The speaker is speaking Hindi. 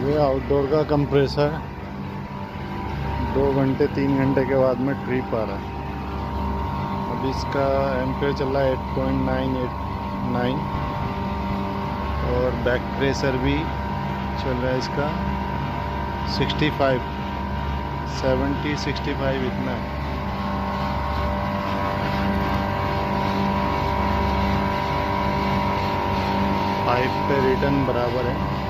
ये आउटडोर का कंप्रेसर 2 घंटे 3 घंटे के बाद में ट्रिप आ रहा है। अभी इसका एम्पेयर चल रहा है 8.989 और बैक प्रेशर भी चल रहा है इसका 65 70 65 इतना है। पाइप पे रिटर्न बराबर है।